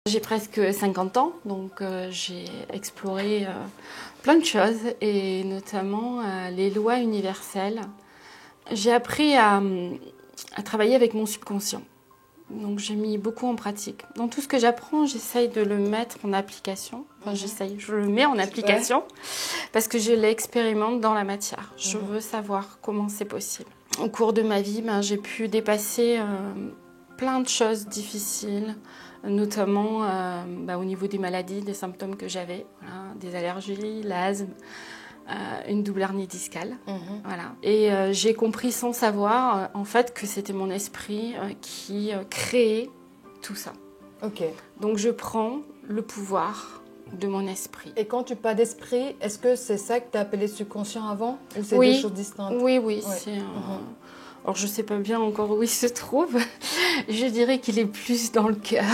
J'ai presque 50 ans, donc j'ai exploré plein de choses, et notamment les lois universelles. J'ai appris à travailler avec mon subconscient. Donc j'ai mis beaucoup en pratique. Dans tout ce que j'apprends, j'essaye de le mettre en application. Enfin, je le mets en application parce que je l'expérimente dans la matière. Je veux savoir comment c'est possible. Au cours de ma vie, j'ai pu dépasser plein de choses difficiles, notamment au niveau des maladies, des symptômes que j'avais, voilà, des allergies, l'asthme, une double hernie discale. Voilà. Et j'ai compris sans savoir, en fait, que c'était mon esprit qui créait tout ça. Ok. Donc je prends le pouvoir de mon esprit. Et quand tu parles d'esprit, est-ce que c'est ça que tu as appelé subconscient avant, ou c'est Oui. deux choses distinctes? Oui, Ouais. c'est... Alors je ne sais pas bien encore où il se trouve. Je dirais qu'il est plus dans le cœur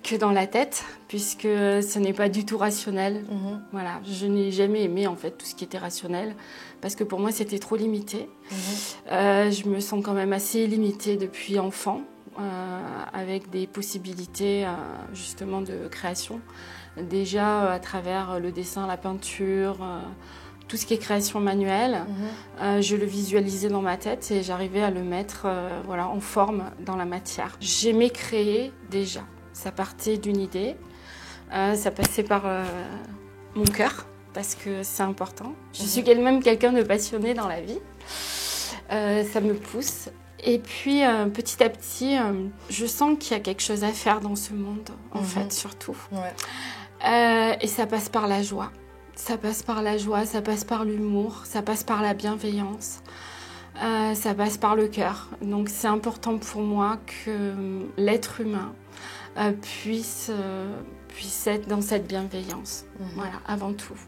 que dans la tête, puisque ce n'est pas du tout rationnel. Voilà, je n'ai jamais aimé en fait tout ce qui était rationnel, parce que pour moi c'était trop limité. Je me sens quand même assez limitée depuis enfant, avec des possibilités justement de création. Déjà à travers le dessin, la peinture, tout ce qui est création manuelle, je le visualisais dans ma tête et j'arrivais à le mettre en forme dans la matière. J'aimais créer déjà. Ça partait d'une idée, ça passait par mon cœur, parce que c'est important. Je suis même quelqu'un de passionné dans la vie. Ça me pousse. Et puis, petit à petit, je sens qu'il y a quelque chose à faire dans ce monde, en fait, surtout. Ouais. Et ça passe par la joie. Ça passe par la joie, ça passe par l'humour, ça passe par la bienveillance, ça passe par le cœur. Donc c'est important pour moi que l'être humain puisse être dans cette bienveillance. Voilà, avant tout.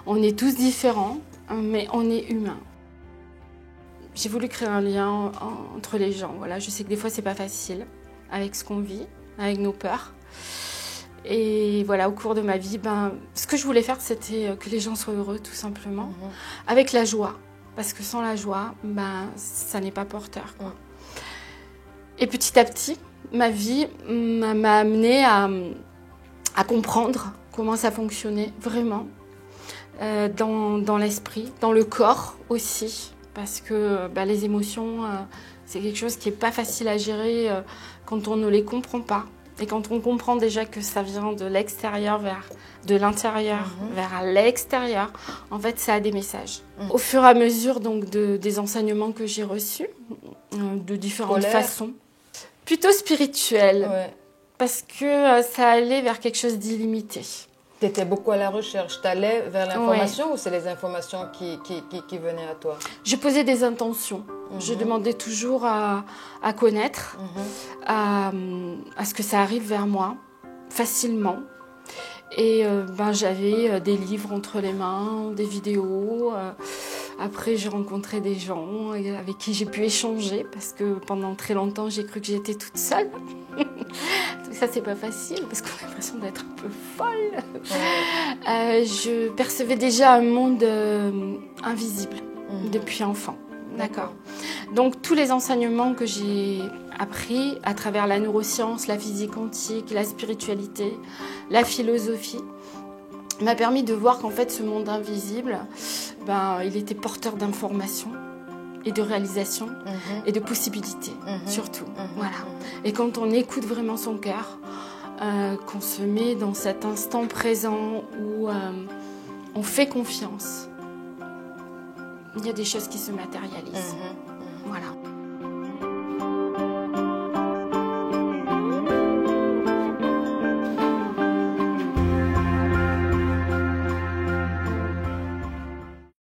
On est tous différents, mais on est humains. J'ai voulu créer un lien entre les gens. Voilà, je sais que des fois c'est pas facile avec ce qu'on vit, avec nos peurs. Et voilà, au cours de ma vie, ce que je voulais faire, c'était que les gens soient heureux, tout simplement, avec la joie. Parce que sans la joie, ça n'est pas porteur, quoi. Et petit à petit, ma vie m'a amenée à comprendre comment ça fonctionnait vraiment, dans l'esprit, dans le corps aussi. Parce que les émotions, c'est quelque chose qui n'est pas facile à gérer quand on ne les comprend pas. Et quand on comprend déjà que ça vient de l'extérieur de l'intérieur vers l'extérieur, en fait, ça a des messages. Au fur et à mesure donc, des enseignements que j'ai reçus, de différentes façons, plutôt spirituelles, parce que ça allait vers quelque chose d'illimité. Tu étais beaucoup à la recherche, tu allais vers l'information ou c'est les informations qui venaient à toi? Je posais des intentions. Je demandais toujours à connaître, à ce que ça arrive vers moi facilement. Et j'avais des livres entre les mains, des vidéos. Après, j'ai rencontré des gens avec qui j'ai pu échanger parce que pendant très longtemps, j'ai cru que j'étais toute seule. Tout ça, c'est pas facile parce qu'on a l'impression d'être un peu folle. Je percevais déjà un monde invisible depuis enfant. D'accord. Donc, tous les enseignements que j'ai appris à travers la neuroscience, la physique quantique, la spiritualité, la philosophie, m'a permis de voir qu'en fait, ce monde invisible, il était porteur d'informations et de réalisations et de possibilités, surtout. Voilà. Et quand on écoute vraiment son cœur, qu'on se met dans cet instant présent où on fait confiance, il y a des choses qui se matérialisent. Voilà.